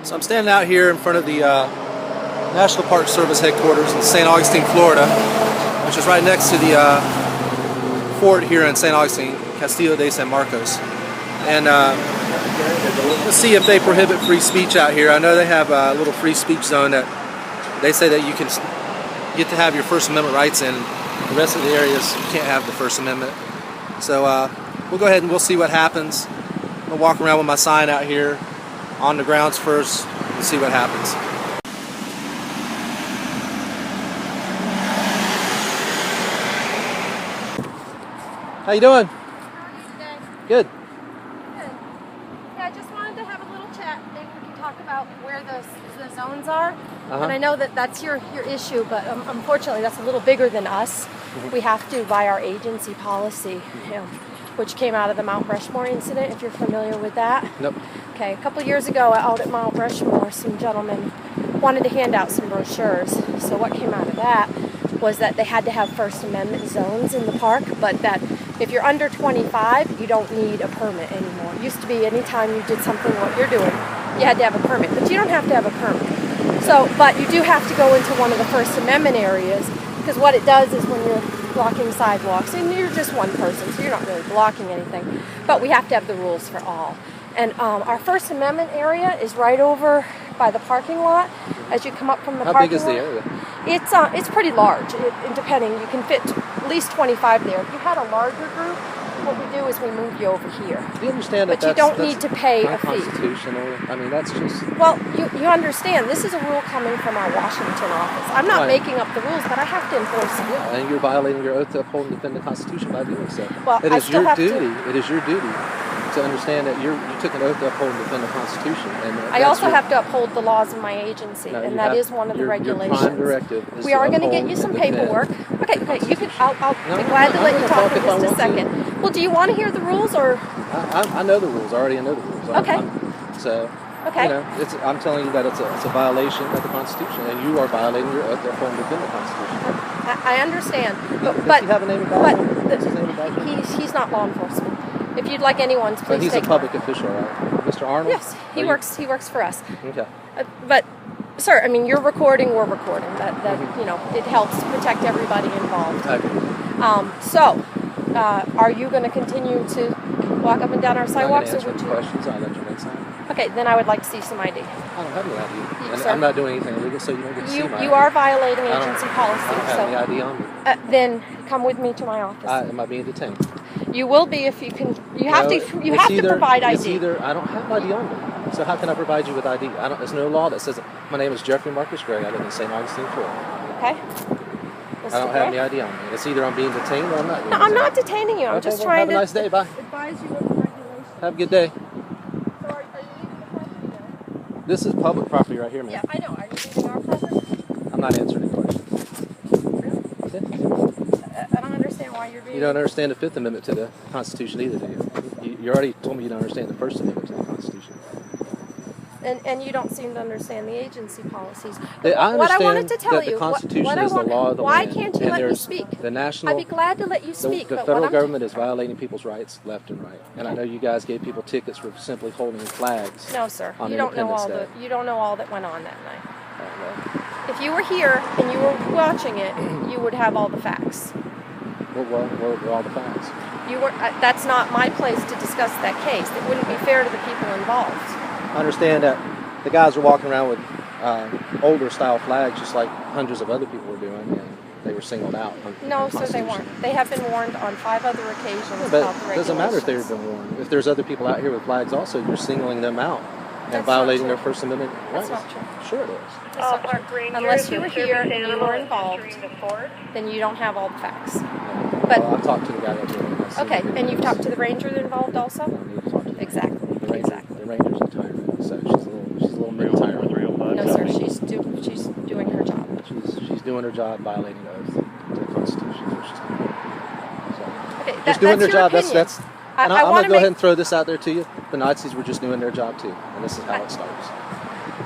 So I'm standing out here in front of the National Park Service headquarters in St. Augustine, Florida, which is right next to the fort here in St. Augustine, Castillo De San Marcos. And let's see if they prohibit free speech out here. I know they have a little free speech zone that they say that you can get to have your First Amendment rights in. The rest of the areas you can't have the First Amendment. So we'll go ahead and we'll see what happens. I'll walk around with my sign out here on the grounds first and see what happens. How you doing? How are you today? Good. Good. Yeah, I just wanted to have a little chat. Maybe we can talk about where the zones are. And I know that that's your issue, but unfortunately that's a little bigger than us. We have to, by our agency policy, which came out of the Mount Rushmore incident, if you're familiar with that. Nope. Okay, a couple years ago out at Mount Rushmore, some gentlemen wanted to hand out some brochures. So what came out of that was that they had to have First Amendment zones in the park, but that if you're under 25, you don't need a permit anymore. It used to be anytime you did something what you're doing, you had to have a permit, but you don't have to have a permit. So, but you do have to go into one of the First Amendment areas, because what it does is when you're blocking sidewalks, and you're just one person, so you're not really blocking anything, but we have to have the rules for all. And our First Amendment area is right over by the parking lot. As you come up from the parking lot. How big is the area? It's pretty large. Depending, you can fit at least 25 there. If you had a larger group, what we do is we move you over here. Do you understand that but you don't need to pay a fee. Unconstitutional. I mean, that's just... Well, you understand, this is a rule coming from our Washington office. I'm not making up the rules, but I have to enforce them. Yeah, and you're violating your oath to uphold and defend the Constitution by doing so. Well, It is your duty to understand that you took an oath to uphold and defend the Constitution. And I also have to uphold the laws of my agency, and that is one of the regulations. Your prime directive is we are going to get you some paperwork. Okay, you can. I'll be glad to let you talk in just a second. Well, do you want to hear the rules, or? I know the rules. I already know the rules. Okay. Okay. You know, I'm telling you that it's a violation of the Constitution, and you are violating your oath to uphold and defend the Constitution. I understand, Does he have a name of badge? He's not law enforcement. If you'd like anyone's, please. But he's a take public official, right? Mr. Arnold? Yes, he works for us. Okay. But, sir, I mean, you're recording, we're recording. That it helps protect everybody involved. Okay. Are you going to continue to walk up and down our sidewalks, or would you? Questions? I'll let you make sign. Okay, then I would like to see some ID. I don't have any ID. And sir, I'm not doing anything illegal, so you don't get to see my ID. You are violating agency policy. I don't have any ID on me. Then come with me to my office. Am I being detained? You will be if you can. You have to provide ID. I don't have ID on me. So how can I provide you with ID? There's no law that says it. My name is Jeffrey Marcus Gray. I live in St. Augustine, Florida. Okay. I don't have any ID on me. It's either I'm being detained or I'm not being detained. No, I'm not detaining you. I'm just trying to. Have a nice day. Bye. Advise you of the regulations. Have a good day. So are you leaving the property now? This is public property right here, man. Yeah, I know. Are you leaving our property? I'm not answering any questions. Really? I don't understand why you're being... You don't understand the Fifth Amendment to the Constitution either, do you? You already told me you don't understand the First Amendment to the Constitution. And you don't seem to understand the agency policies. I understand what I wanted to tell that you, the Constitution is the law of the why land. Can't you let me speak? I'd be glad to let you speak. The federal government is violating people's rights left and right. And I know you guys gave people tickets for simply holding flags. No, sir. On You don't know all that went on that night. If you were here and you were watching it, you would have all the facts. What were all the facts? That's not my place to discuss that case. It wouldn't be fair to the people involved. I understand that the guys were walking around with older style flags, just like hundreds of other people were doing, and they were singled out. No, sir, they weren't. They have been warned on 5 other occasions about the regulations. But it doesn't matter if they've been warned. If there's other people out here with flags also, you're singling them out and That's violating their First Amendment rights. That's not true. Sure it is. Unless you were here and you were involved, then you don't have all the facts. Yeah. But I've talked to the guy that's doing this. Okay, and you've talked to the ranger involved also? I need to talk to Exactly. The ranger's a tyrant, so she's a little mid-tyrant. No, sir, she's doing her job. She's doing her job, violating the oath to the Constitution. Is what she's doing. So, Okay, just doing their job. Opinion. I'm going to go ahead and throw this out there to you. The Nazis were just doing their job too, and this is how it starts.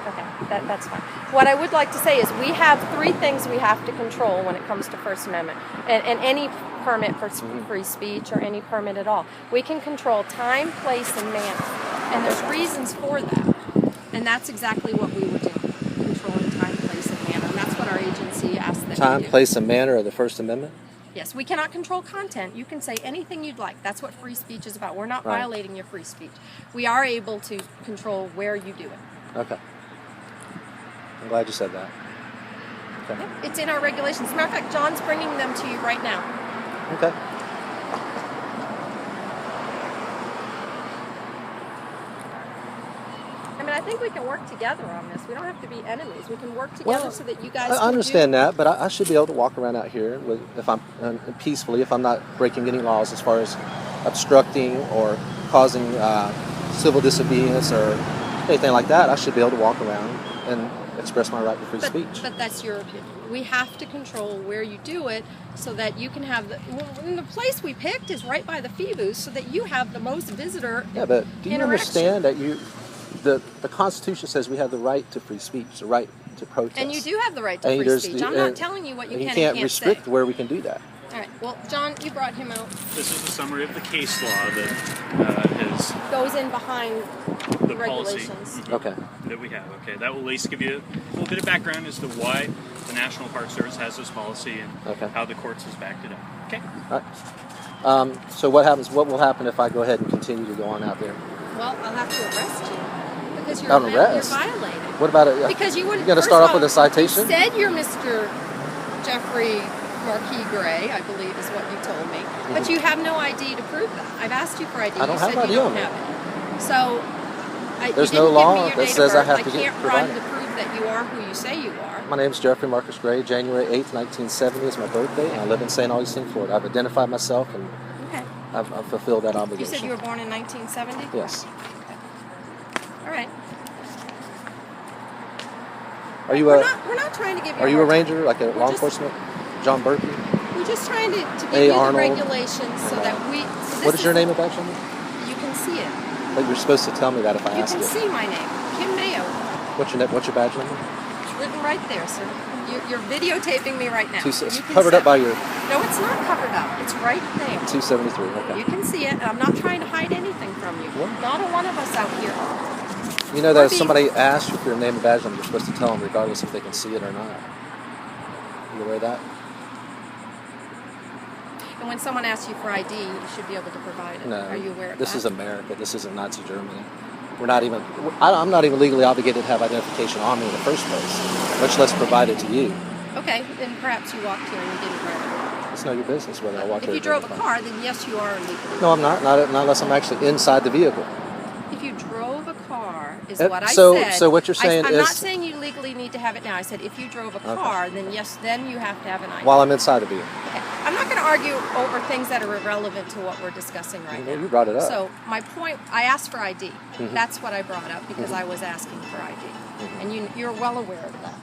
Okay, that's fine. What I would like to say is we have 3 things we have to control when it comes to First Amendment, and any permit for free speech or any permit at all. We can control time, place, and manner, and there's reasons for that. And that's exactly what we were doing, controlling time, place, and manner. And that's what our agency asked that we Time, do. place, and manner of the First Amendment? Yes, we cannot control content. You can say anything you'd like. That's what free speech is about. We're not Right. violating your free speech. We are able to control where you do it. Okay. I'm glad you said that. Okay. It's in our regulations. As a matter of fact, John's bringing them to you right now. Okay. I mean, I think we can work together on this. We don't have to be enemies. We can work together so that you guys I can understand that, but I should be able to walk around out here if I'm peacefully, if I'm not breaking any laws as far as obstructing or causing civil disobedience or anything like that. I should be able to walk around and express my right to free speech. But that's your opinion. We have to control where you do it so that you can have the place we picked is right by the fee booth so that you have the most visitor Yeah, but do you interaction. understand that the Constitution says we have the right to free speech, the right to protest. And you do have the right to And free there's speech. I'm not telling you what you and can you and can't can't restrict say. where we can do that. All right. Well, John, you brought him out. This is a summary of the case law that is Goes in behind the policy regulations. Okay. that we have. Okay, that will at least give you a little bit of background as to why the National Park Service has this policy and Okay. how the courts has backed it up. Okay. All right. So what happens? What will happen if I go ahead and continue to go on out there? Well, I'll have to arrest you because you're, Not arrest? you're violating. What about it? Because you wouldn't. You're going to first start of off with a all, citation? You said you're Mr. Jeffrey Marquis Gray, I believe is what you told me. But you have no ID to prove that. I've asked you for ID. I don't you have said ID you don't on me. have it. So There's you no didn't law give me your that date says of I birth. have to I can't provide run it. to prove that you are who you say you are. My name is Jeffrey Marcus Gray. January 8th, 1970 is my birthday, and I live in St. Augustine, Florida. I've identified myself, and Okay. I've fulfilled that You obligation. said you were born in 1970? Yes. All right. Are you we're a not trying to give you Are you a hard time. ranger, like a law just- enforcement? John Berkey? We're just trying to give A. you Arnold. the regulations so that we... So What this is your name of that, gentleman? You can see it. But you're supposed to tell me that if I You ask can it. see my name. Kim Mayo. What's your badge number? It's written right there, sir. You're videotaping me right now. It's You can covered up see by it. your No, it's not covered up. It's right there. 273. Okay. You can see it, and I'm not trying to hide anything from you. What? Not a one of us out here. You know that if Or somebody asks you for your name and badge number, you're supposed to tell them regardless if they can see it or not. You aware of that? And when someone asks you for ID, you should be able to provide it. No. Are you aware of This that? is America. This isn't Nazi Germany. I'm not even legally obligated to have identification on me in the first place, much less provide it to you. Okay, then perhaps you walked here and you didn't grab It's none of your business whether I walk it. here If you or drove a not. car, then yes, you are illegally. No, I'm not. Not unless I'm actually inside the vehicle. If you drove a car, is Uh, what I so- said. so what you're saying I'm not is- saying you legally need to have it now. I said if you drove a car, then yes, then you have to have an ID. While I'm inside the vehicle. Okay. I'm not going to argue over things that are irrelevant to what we're discussing right now. You brought it up. So my point, I asked for ID. Mhm. That's what I brought up because I was asking for ID, and you're well aware of that.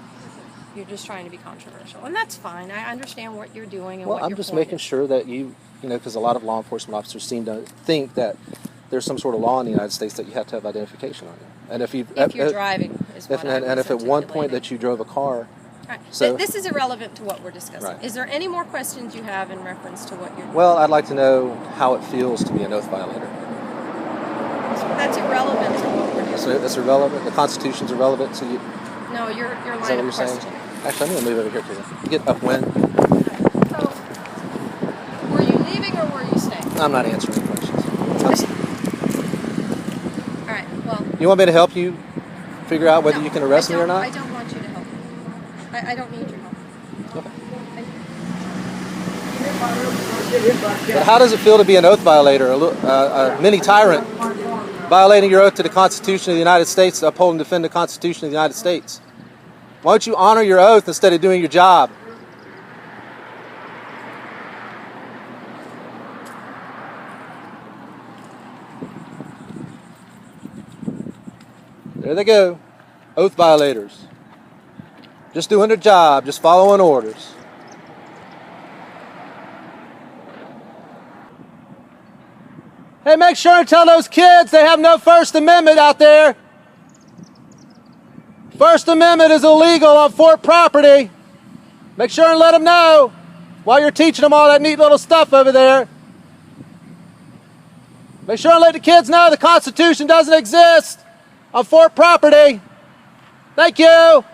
You're just trying to be controversial, and that's fine. I understand what you're doing and Well, what I'm your just point making is. sure that you know, because a lot of law enforcement officers seem to think that there's some sort of law in the United States that you have to have identification on you. And if You're driving, is what I was and if at one point articulating. that you drove a car, Right. So- This is irrelevant to what we're discussing. Right. Is there any more questions you have in reference to what you're doing? well, I'd like to know how it feels to be an oath violator. That's irrelevant to what we're doing. So that's irrelevant. The Constitution's irrelevant to you. No, your Is that line what of you're saying? questioning. Actually, I'm going to move over here to you. You get upwind. So, were you leaving or were you staying? I'm not answering any questions. All right. Well, You want me to help you figure out whether no, you can arrest I me or don't- not? I don't want you to help me. I don't need your help. Okay. I- But how does it feel to be an oath violator, a mini tyrant, violating your oath to the Constitution of the United States, to uphold and defend the Constitution of the United States? Why don't you honor your oath instead of doing your job? There they go, oath violators. Just doing their job, just following orders. Hey, make sure and tell those kids they have no First Amendment out there. First Amendment is illegal on Fort property. Make sure and let them know while you're teaching them all that neat little stuff over there. Make sure and let the kids know the Constitution doesn't exist on Fort property. Thank you.